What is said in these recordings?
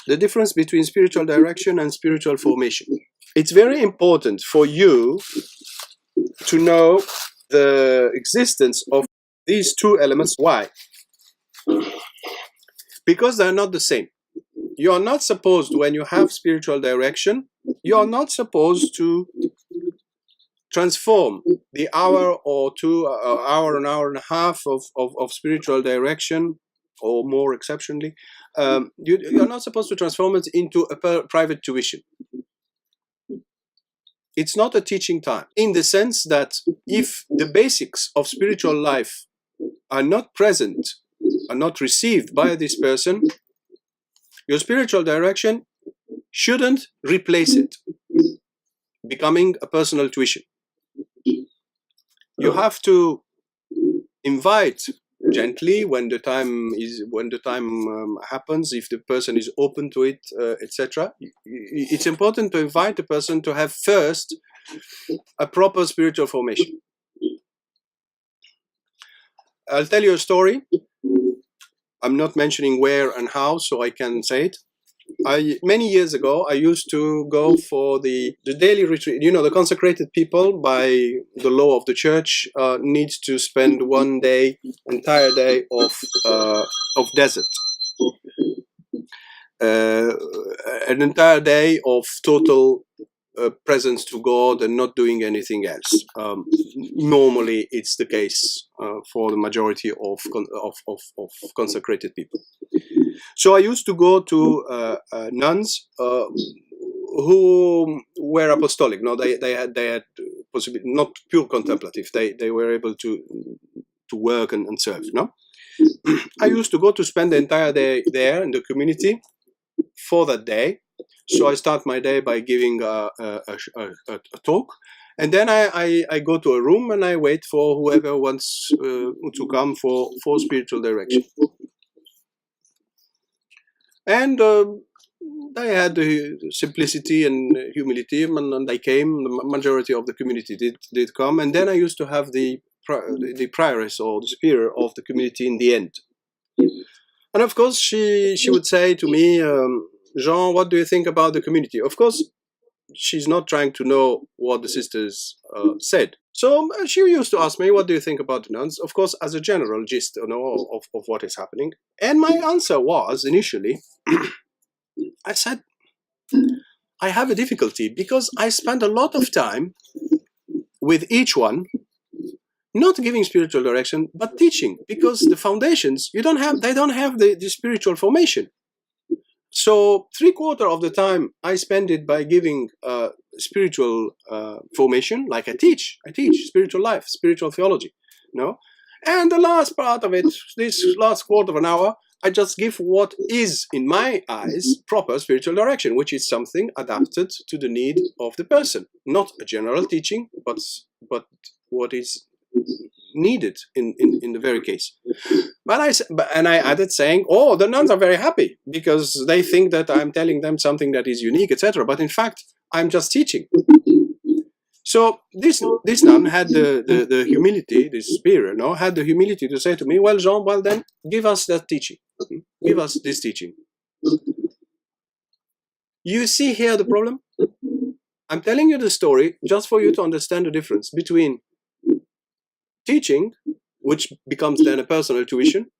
the difference between spiritual direction and spiritual formation. It's very important for you to know the existence of these two elements. Why? Because they're not the same. You are not supposed, when you have spiritual direction, you are not supposed to transform the hour or two, an hour and a half of spiritual direction, or more exceptionally, you're not supposed to transform it into a private tuition. It's not a teaching time, in the sense that if the basics of spiritual life are not present, are not received by this person, your spiritual direction shouldn't replace it, becoming a personal tuition. You have to invite gently when the time happens, if the person is open to it, etc. It's important to invite the person to have first a proper spiritual formation. I'll tell you a story. I'm not mentioning where and how, so I can say it. Many years ago, I used to go for the daily retreat. You know, the consecrated people, by the law of the church, needs to spend one day, entire day of desert, an entire day of total presence to God and not doing anything else. Normally, it's the case for the majority of consecrated people. So I used to go to nuns who were apostolic. No, they had possibly not pure contemplative. They were able to work and serve. No, I used to go to spend the entire day there in the community for that day. So I start my day by giving a talk, and then I go to a room and I wait for whoever wants to come for spiritual direction. And they had the simplicity and humility, and they came. The majority of the community did come, and then I used to have the prioress or the superior of the community in the end. And of course, she would say to me, Jean, what do you think about the community? Of course, she's not trying to know what the sisters said. So she used to ask me, what do you think about the nuns? Of course, as a general gist, you know, of what is happening. And my answer was, initially, I said, I have a difficulty because I spend a lot of time with each one, not giving spiritual direction, but teaching, because the foundations, they don't have the spiritual formation. So 3/4 of the time I spend it by giving spiritual formation, like I teach spiritual life, spiritual theology, you know. And the last part of it, this last quarter of an hour, I just give what is, in my eyes, proper spiritual direction, which is something adapted to the need of the person, not a general teaching, but what is needed in the very case. But I added saying, oh, the nuns are very happy because they think that I'm telling them something that is unique, etc. But in fact, I'm just teaching. So this nun had the humility, this superior, no, had the humility to say to me, well, Jean, well then, give us that teaching. Give us this teaching. You see here the problem? I'm telling you the story just for you to understand the difference between teaching, which becomes then a personal tuition.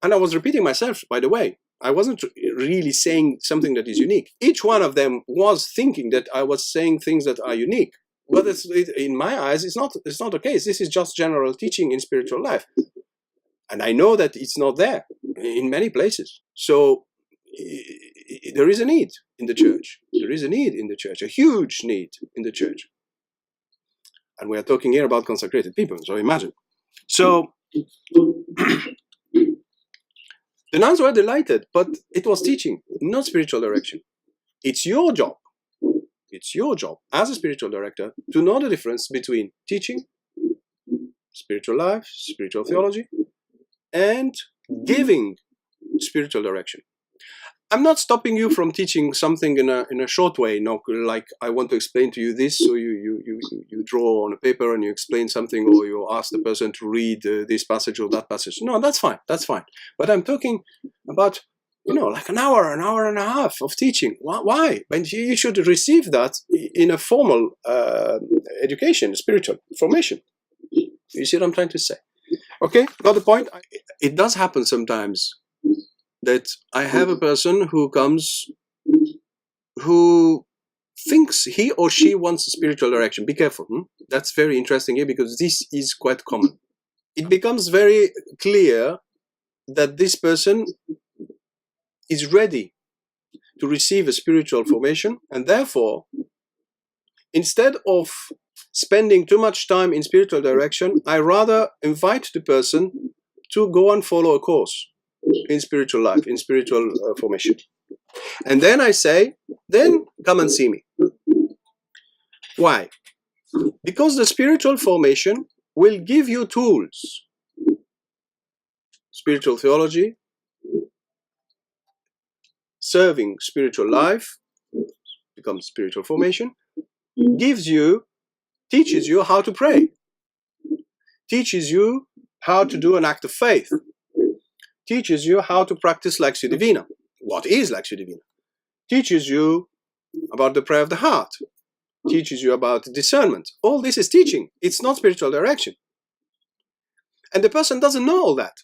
And I was repeating myself, by the way. I wasn't really saying something that is unique. Each one of them was thinking that I was saying things that are unique. But in my eyes, it's not the case. This is just general teaching in spiritual life. And I know that it's not there in many places. So there is a need in the church. There is a need in the church, a huge need in the church. And we are talking here about consecrated people, so imagine. So the nuns were delighted, but it was teaching, not spiritual direction. It's your job as a spiritual director to know the difference between teaching, spiritual life, spiritual theology, and giving spiritual direction. I'm not stopping you from teaching something in a short way, no, like I want to explain to you this, so you draw on a paper and you explain something, or you ask the person to read this passage or that passage. No, that's fine. But I'm talking about like an hour and a half of teaching. Why? But you should receive that in a formal education, spiritual formation. You see what I'm trying to say? Okay, got the point? It does happen sometimes that I have a person who comes who thinks he or she wants a spiritual direction. Be careful. That's very interesting here, because this is quite common. It becomes very clear that this person is ready to receive a spiritual formation, and therefore, instead of spending too much time in spiritual direction, I rather invite the person to go and follow a course in spiritual life, in spiritual formation. And then I say, then come and see me. Why? Because the spiritual formation will give you tools. Spiritual theology, serving spiritual life, becomes spiritual formation, teaches you how to pray, teaches you how to do an act of faith, teaches you how to practice Lectio Divina. What is Lectio Divina? Teaches you about the prayer of the heart, teaches you about discernment. All this is teaching. It's not spiritual direction. And the person doesn't know all that.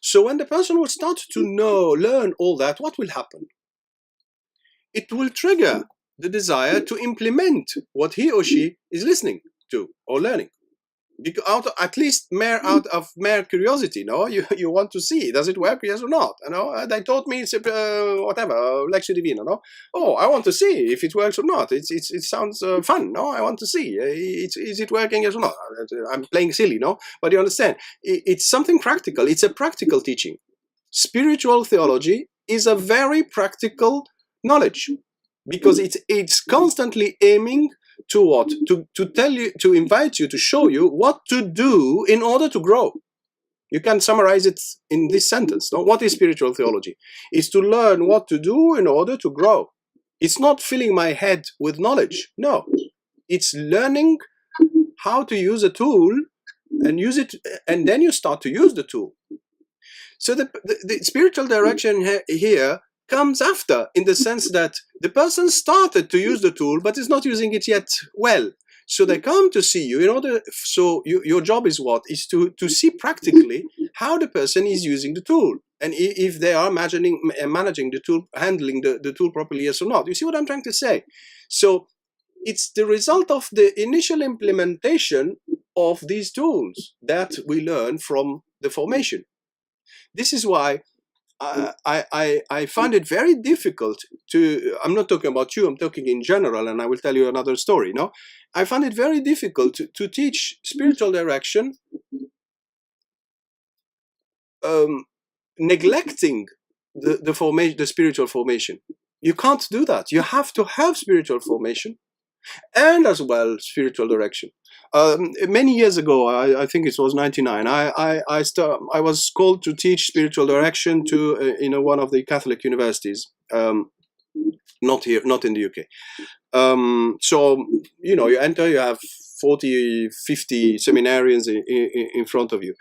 So when the person will start to learn all that, what will happen? It will trigger the desire to implement what he or she is listening to or learning. Because out of mere curiosity, you want to see, does it work, yes or not? They taught me it's whatever, Lectio Divina, Oh, I want to see if it works or not. It sounds fun, I want to see, is it working, yes or not? I'm playing silly, But you understand, it's something practical. It's a practical teaching. Spiritual theology is a very practical knowledge, because it's constantly aiming to what? To tell you, to invite you, to show you what to do in order to grow. You can summarize it in this sentence. What is spiritual theology? It's to learn what to do in order to grow. It's not filling my head with knowledge. No. It's learning how to use a tool and use it, and then you start to use the tool. So the spiritual direction here comes after, in the sense that the person started to use the tool but is not using it yet well. So they come to see you your job is what? Is to see practically how the person is using the tool, and if they are managing the tool, handling the tool properly, yes or not. You see what I'm trying to say? So it's the result of the initial implementation of these tools that we learn from the formation. This is why I find it very difficult to, I'm not talking about you, I'm talking in general, and I will tell you another story, I find it very difficult to teach spiritual direction, neglecting the spiritual formation. You can't do that. You have to have spiritual formation and as well spiritual direction. Many years ago, I think it was 1999, I was called to teach spiritual direction to one of the Catholic universities, not in the UK. So you enter, you have 40, 50 seminarians in front of you,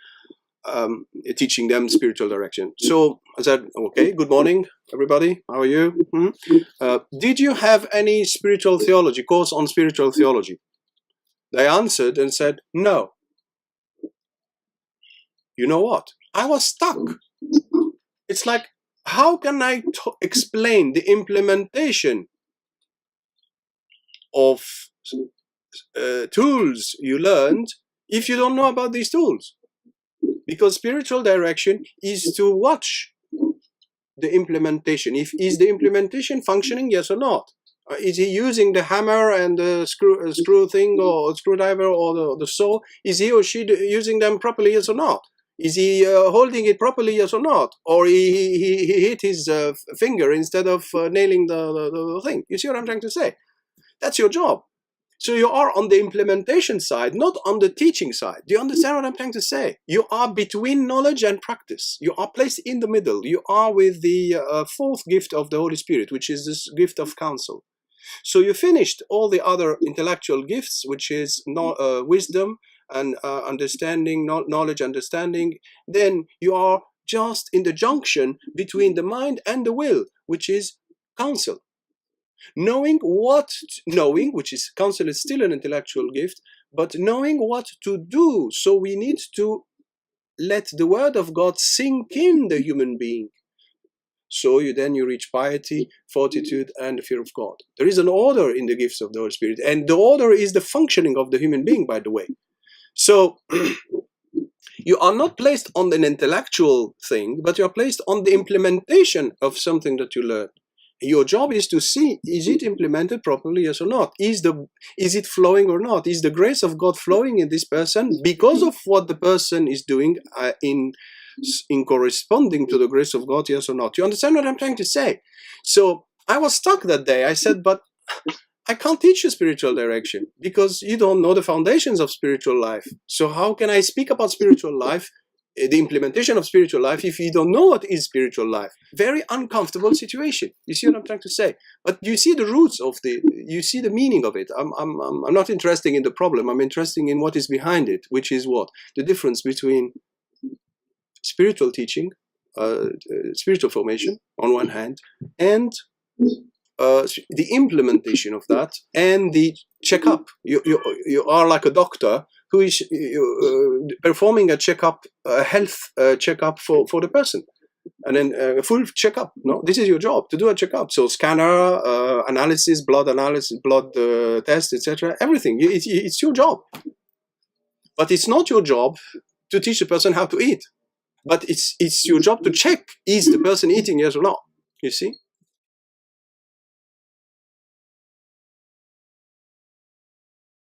teaching them spiritual direction. So I said, okay, good morning, everybody. How are you? Did you have any spiritual theology course on spiritual theology? They answered and said, no. You know what? I was stuck. It's like, how can I explain the implementation of tools you learned if you don't know about these tools? Because spiritual direction is to watch the implementation. Is the implementation functioning, yes or not? Is he using the hammer and the screw thing, or screwdriver, or the saw? Is he or she using them properly, yes or not? Is he holding it properly, yes or not? Or he hit his finger instead of nailing the thing? You see what I'm trying to say? That's your job. So you are on the implementation side, not on the teaching side. Do you understand what I'm trying to say? You are between knowledge and practice. You are placed in the middle. You are with the fourth gift of the Holy Spirit, which is this gift of counsel. So you finished all the other intellectual gifts, which is wisdom and understanding, knowledge, understanding. Then you are just in the junction between the mind and the will, which is counsel. Knowing, which is counsel is still an intellectual gift, but knowing what to do. So we need to let the word of God sink in the human being. So then you reach piety, fortitude, and the fear of God. There is an order in the gifts of the Holy Spirit, and the order is the functioning of the human being, by the way. So you are not placed on an intellectual thing, but you are placed on the implementation of something that you learn. Your job is to see, is it implemented properly, yes or not? Is it flowing or not? Is the grace of God flowing in this person because of what the person is doing in corresponding to the grace of God, yes or not? You understand what I'm trying to say? So I was stuck that day. I said, but I can't teach you spiritual direction because you don't know the foundations of spiritual life. So how can I speak about spiritual life, the implementation of spiritual life, if you don't know what is spiritual life? Very uncomfortable situation. You see what I'm trying to say? But you see the roots of you see the meaning of it. I'm not interested in the problem. I'm interested in what is behind it, which is what? The difference between spiritual teaching, spiritual formation on one hand, and the implementation of that, and the checkup. You are like a doctor who is performing a checkup, a health checkup for the person, and then a full checkup. No, this is your job, to do a checkup. So scanner, analysis, blood test, etc. Everything. It's your job, but it's not your job to teach the person how to eat. But it's your job to check, is the person eating, yes or no? You see?